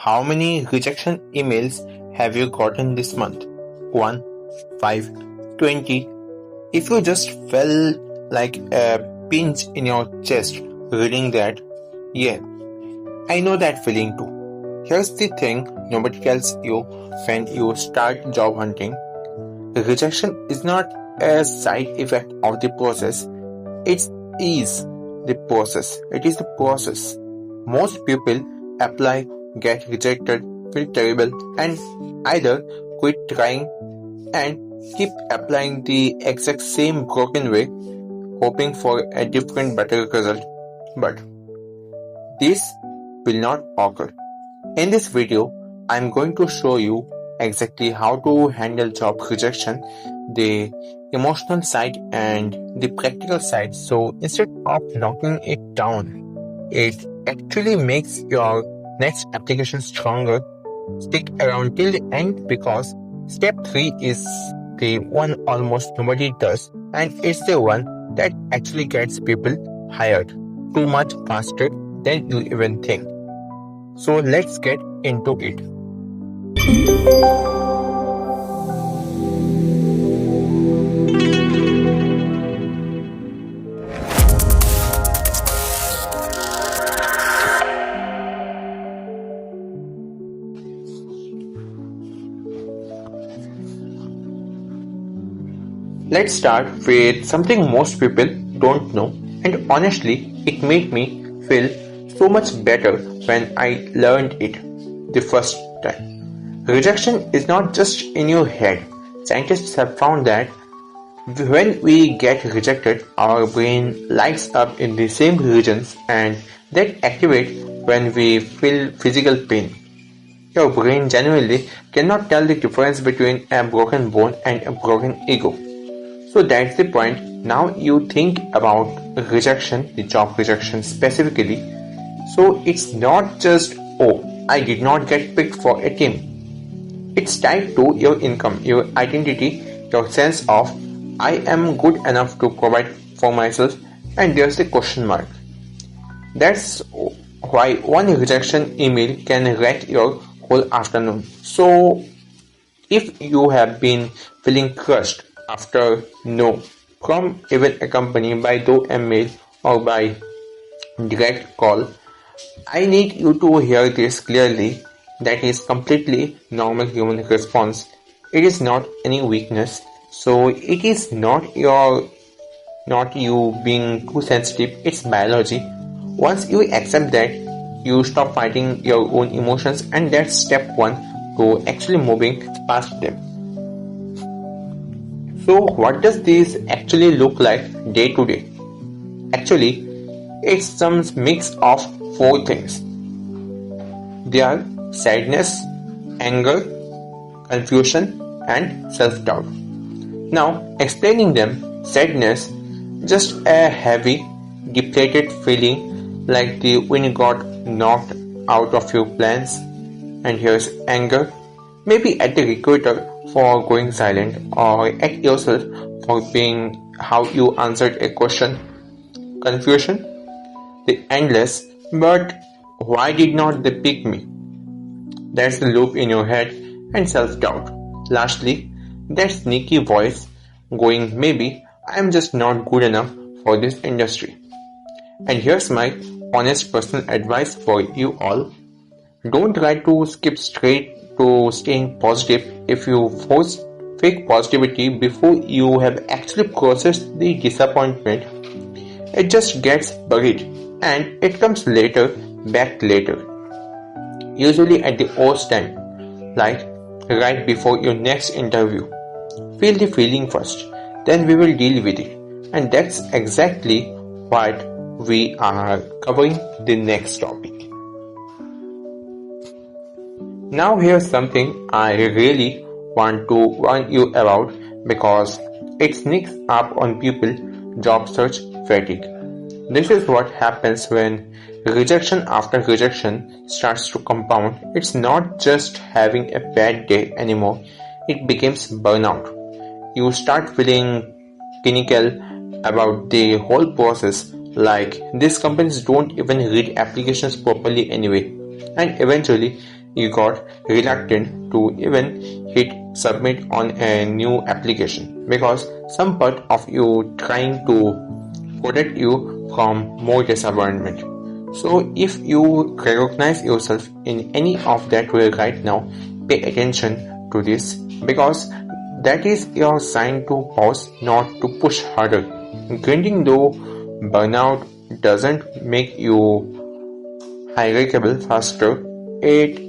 How many rejection emails have you gotten this month? 1, 5, 20. If you just felt like a pinch in your chest reading that, yeah, I know that feeling too. Here's the thing nobody tells you when you start job hunting. Rejection is not a side effect of the process. It is the process. It is the process. Most people apply, get rejected, feel terrible, and either quit trying and keep applying the exact same broken way, hoping for a different, better result. But this will not occur. In this video, I'm going to show you exactly how to handle job rejection, the emotional side and the practical side. So instead of knocking it down, it actually makes your next application stronger. Stick around till the end because step 3 is the one almost nobody does, and it's the one that actually gets people hired too much faster than you even think. So let's get into it. Let's start with something most people don't know, and honestly, it made me feel so much better when I learned it the first time. Rejection is not just in your head. Scientists have found that when we get rejected, our brain lights up in the same regions and that activate when we feel physical pain. Your brain genuinely cannot tell the difference between a broken bone and a broken ego. So that's the point. Now you think about rejection, the job rejection specifically. So it's not just, oh, I did not get picked for a team. It's tied to your income, your identity, your sense of, I am good enough to provide for myself, and there's the question mark. That's why one rejection email can wreck your whole afternoon. So if you have been feeling crushed after no from even a company by though a mail or by direct call, I need you to hear this clearly. That is completely normal human response. It is not any weakness. So it is not you being too sensitive. It's biology. Once you accept that, you stop fighting your own emotions, and that's step 1 to actually moving past them. So what does this actually look like day to day? Actually, it's some mix of 4 things. They are sadness, anger, confusion, and self-doubt. Now, explaining them, sadness, just a heavy, depleted feeling like the wind got knocked out of your plans. And here's anger, maybe at the recruiter for going silent or at yourself for being how you answered a question. Confusion, the endless, but why did not they pick me? That's the loop in your head. And self-doubt. Lastly, that sneaky voice going, maybe I'm just not good enough for this industry. And here's my honest personal advice for you all. Don't try to skip straight to staying positive. If you force fake positivity before you have actually processed the disappointment, it just gets buried and it comes back later. Usually at the worst time, like right before your next interview. Feel the feeling first, then we will deal with it. And that's exactly what we are covering the next topic. Now here's something I really want to warn you about because it sneaks up on people, job search fatigue. This is what happens when rejection after rejection starts to compound. It's not just having a bad day anymore, it becomes burnout. You start feeling cynical about the whole process, like these companies don't even read applications properly anyway, and eventually you got reluctant to even hit submit on a new application because some part of you trying to protect you from more disappointment. So if you recognize yourself in any of that way right now, pay attention to this because that is your sign to pause, not to push harder. Grinding though burnout doesn't make you hierarchical faster, it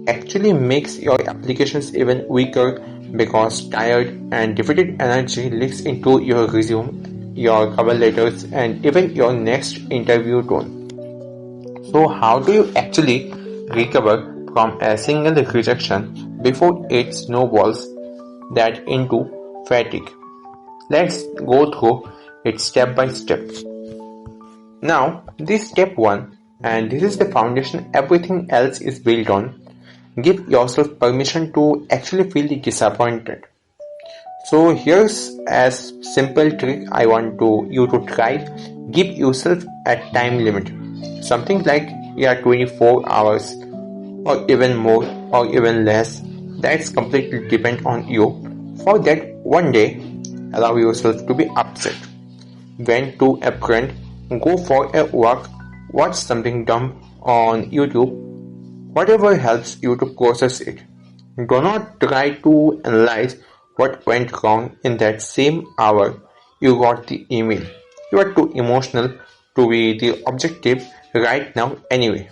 actually makes your applications even weaker because tired and defeated energy leaks into your resume, your cover letters, and even your next interview tone. So, how do you actually recover from a single rejection before it snowballs that into fatigue? Let's go through it step by step. Now, this step 1, and this is the foundation everything else is built on. Give yourself permission to actually feel disappointed. So here's a simple trick I want you to try. Give yourself a time limit. Something like 24 hours or even more or even less. That's completely depend on you. For that one day, allow yourself to be upset. Went to a friend, go for a walk, watch something dumb on YouTube, whatever helps you to process it. Do not try to analyze what went wrong in that same hour you got the email. You are too emotional to be the objective right now anyway.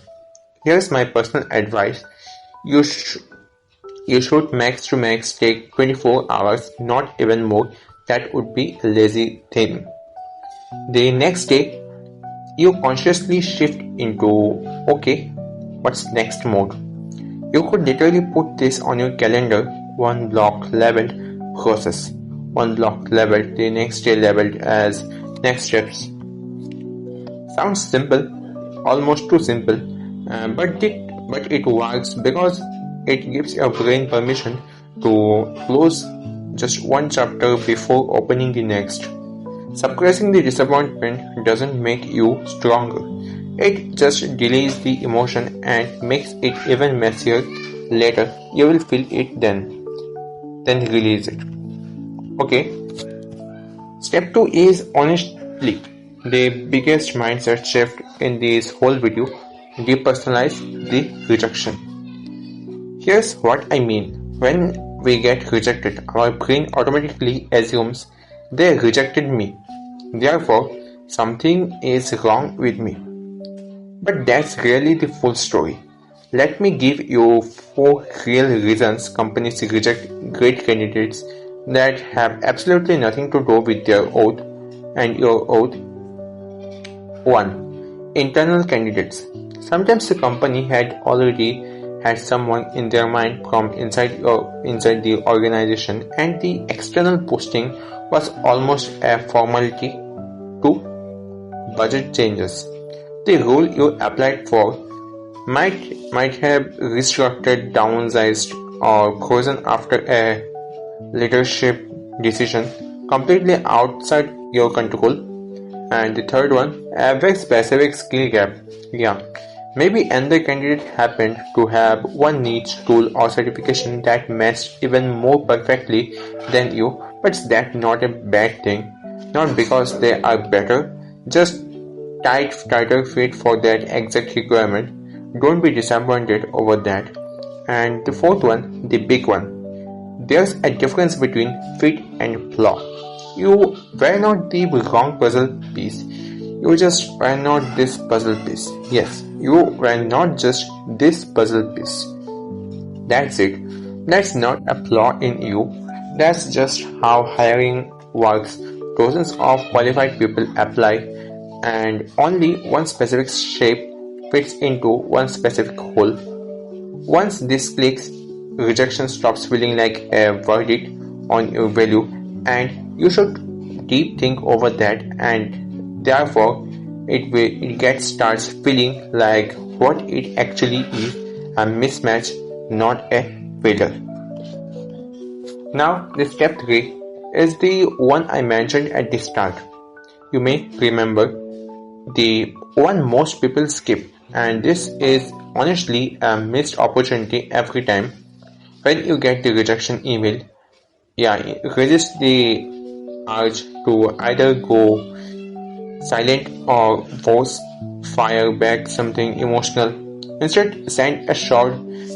Here's my personal advice. You, sh- you should max to max take 24 hours, not even more. That would be a lazy thing. The next day, you consciously shift into okay, what's next mode. You could literally put this on your calendar, one block labeled process, one block labeled the next day labeled as next steps. Sounds simple, almost too simple, but it works because it gives your brain permission to close just one chapter before opening the next. Suppressing the disappointment doesn't make you stronger. It just delays the emotion and makes it even messier later. You will feel it then release it. Okay. Step 2 is honestly the biggest mindset shift in this whole video. Depersonalize the rejection. Here's what I mean. When we get rejected, our brain automatically assumes they rejected me. Therefore, something is wrong with me. But that's really the full story. Let me give you 4 real reasons companies reject great candidates that have absolutely nothing to do with their oath and your oath. 1. Internal candidates. Sometimes the company had already had someone in their mind from inside the organization and the external posting was almost a formality. 2. Budget changes. The role you applied for might have restructured, downsized, or frozen after a leadership decision completely outside your control. And the third one, a very specific skill gap. Yeah, maybe another candidate happened to have one niche tool or certification that matched even more perfectly than you, but that's not a bad thing. Not because they are better, just tighter fit for that exact requirement. Don't be disappointed over that. And the fourth one, the big one. There's a difference between fit and flaw. You were not the wrong puzzle piece. You just were not this puzzle piece. Yes, you were not just this puzzle piece. That's it. That's not a flaw in you. That's just how hiring works. Dozens of qualified people apply and only one specific shape fits into one specific hole. Once this clicks, rejection stops feeling like a verdict on your value and you should deep think over that and therefore it starts feeling like what it actually is, a mismatch, not a failure. Now the step 3 is the one I mentioned at the start. You may remember the one most people skip, and this is honestly a missed opportunity every time. When you get the rejection email, resist the urge to either go silent or worse, fire back something emotional. Instead, send a short,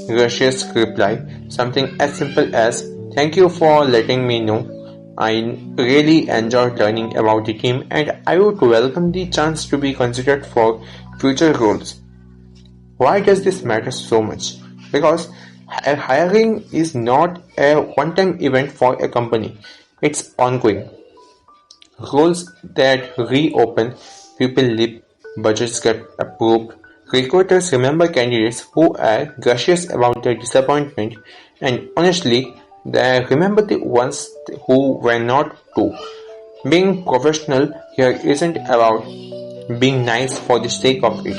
gracious reply, something as simple as, "Thank you for letting me know. I really enjoyed learning about the team and I would welcome the chance to be considered for future roles." Why does this matter so much? Because hiring is not a one-time event for a company. It's ongoing. Roles that reopen, people leave, budgets get approved, recruiters remember candidates who are gracious about their disappointment, and honestly, they remember the ones who were not too. Being professional here isn't about being nice for the sake of it.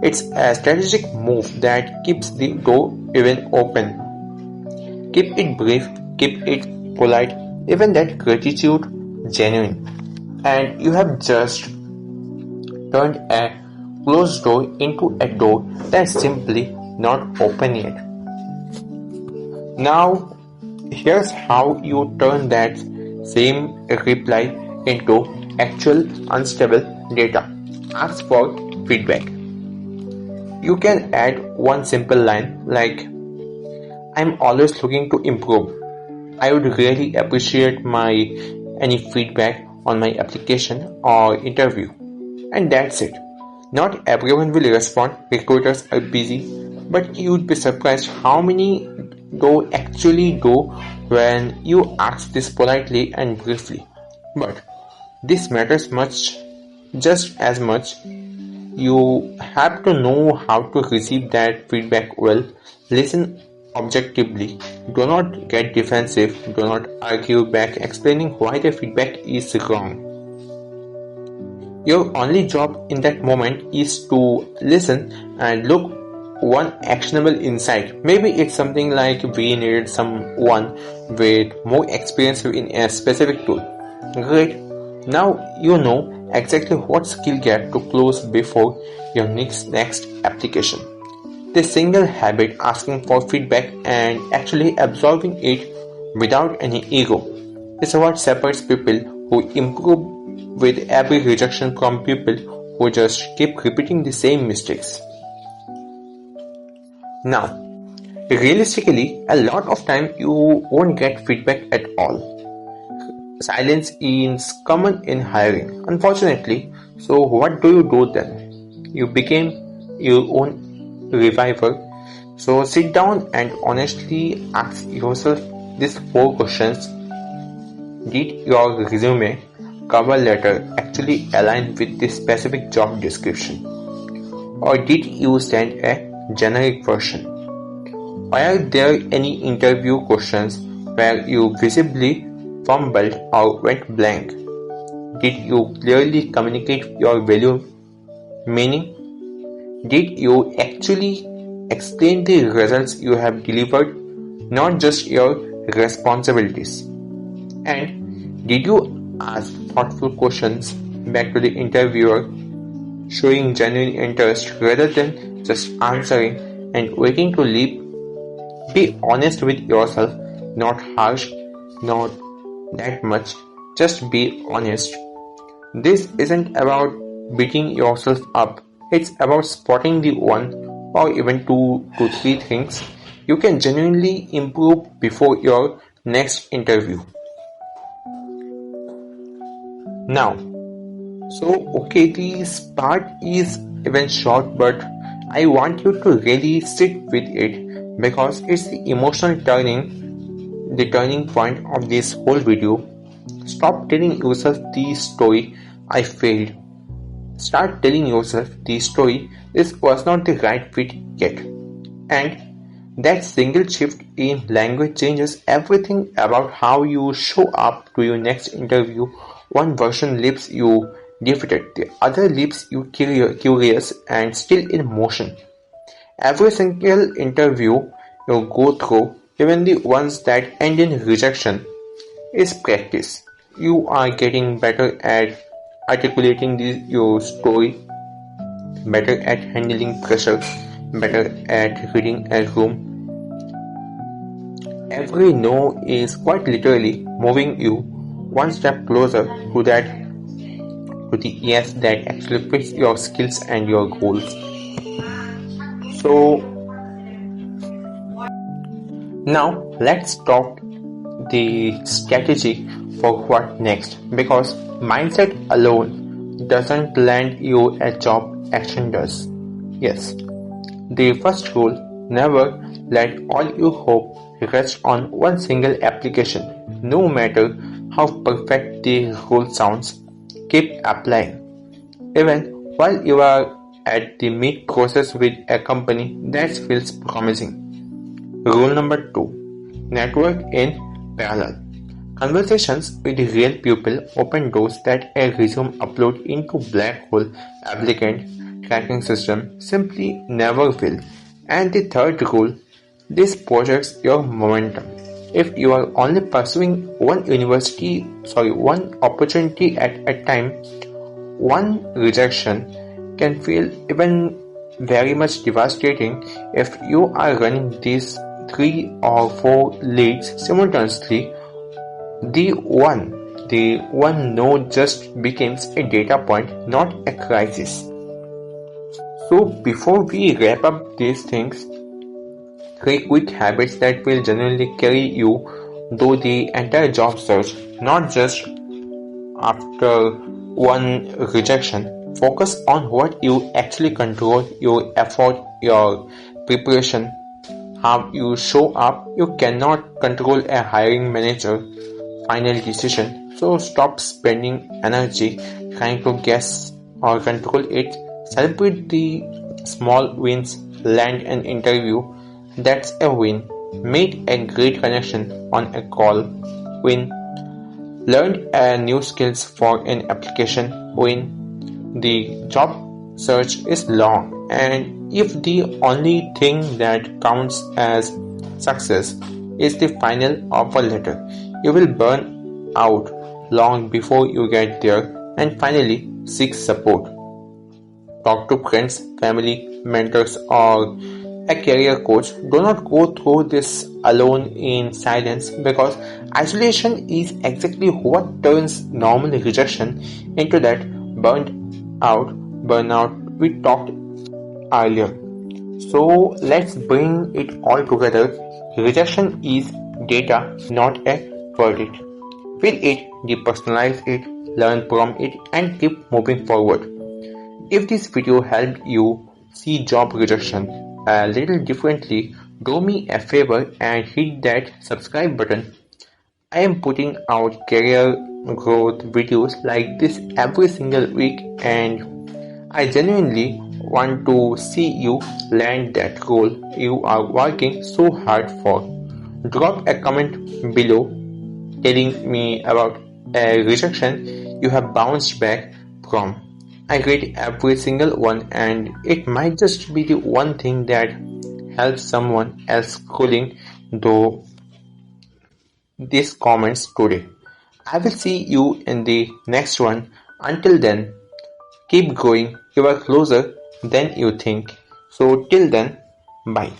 It's a strategic move that keeps the door even open. Keep it brief, keep it polite, even that gratitude genuine. And you have just turned a closed door into a door that's simply not open yet. Now, here's how you turn that same reply into actual unstable data. Ask for feedback. You can add one simple line like, "I'm always looking to improve. I would really appreciate any feedback on my application or interview." And that's it. Not everyone will respond, recruiters are busy, but you'd be surprised how many do actually do when you ask this politely and briefly. But this matters just as much. You have to know how to receive that feedback well. Listen objectively. Do not get defensive. Do not argue back explaining why the feedback is wrong. Your only job in that moment is to listen and look one actionable insight. Maybe it's something like, "We needed someone with more experience in a specific tool." Great. Now you know exactly what skill gap to close before your next application. The single habit, asking for feedback and actually absorbing it without any ego, is what separates people who improve with every rejection from people who just keep repeating the same mistakes. Now, realistically, a lot of time you won't get feedback at all. Silence is common in hiring, unfortunately. So what do you do then? You became your own reviver. So sit down and honestly ask yourself these 4 questions. Did your resume, cover letter actually align with the specific job description? Or did you send a generic version? Are there any interview questions where you visibly fumbled or went blank? Did you clearly communicate your value meaning? Did you actually explain the results you have delivered, not just your responsibilities? And did you ask thoughtful questions back to the interviewer, showing genuine interest rather than just answering and waiting to leave? Be honest with yourself, not harsh, not that much, just be honest. This isn't about beating yourself up, it's about spotting the one or even 2 to 3 things you can genuinely improve before your next interview. Now, this part is even short, but I want you to really sit with it because it's the turning point of this whole video. Stop telling yourself the story, "I failed." Start telling yourself the story, "This was not the right fit yet." And that single shift in language changes everything about how you show up to your next interview. One version leaves you defeated, the other leaves you curious and still in motion. Every single interview you go through, even the ones that end in rejection, is practice. You are getting better at articulating your story, better at handling pressure, better at reading a room. Every no is quite literally moving you one step closer to the yes that actually fits your skills and your goals. So now let's talk the strategy for what next, because mindset alone doesn't land you a job, action does. Yes, the first rule: never let all your hope rest on one single application. No matter how perfect the rule sounds, keep applying. Even while you are at the mid process with a company that feels promising. Rule number 2: network in parallel. Conversations with real people open doors that a resume upload into black hole applicant tracking system simply never will. And the third rule: this projects your momentum. If you are only pursuing one opportunity at a time, one rejection can feel even very much devastating. If you are running these 3 or 4 leads simultaneously, the one the one node just becomes a data point, not a crisis. So before we wrap up these things, 3 quick habits that will genuinely carry you through the entire job search, not just after one rejection. Focus on what you actually control: your effort, your preparation, how you show up. You cannot control a hiring manager final decision, so stop spending energy trying to guess or control it. Celebrate the small wins. Land an interview, that's a win. Made a great connection on a call, win. Learned a new skills for an application, win. The job search is long, and if the only thing that counts as success is the final offer letter, you will burn out long before you get there. And finally, seek support. Talk to friends, family, mentors, or a career coach. Do not go through this alone in silence, because isolation is exactly what turns normal rejection into that burnt out burnout we talked earlier. So let's bring it all together. Rejection is data, not a verdict. Feel it, depersonalize it, learn from it, and keep moving forward. If this video helped you see job rejection a little differently, do me a favor and hit that subscribe button. I am putting out career growth videos like this every single week, and I genuinely want to see you land that goal you are working so hard for. Drop a comment below telling me about a rejection you have bounced back from. I read every single one, and it might just be the one thing that helps someone else scrolling through these comments today. I will see you in the next one. Until then, keep growing. You are closer than you think. So till then, bye.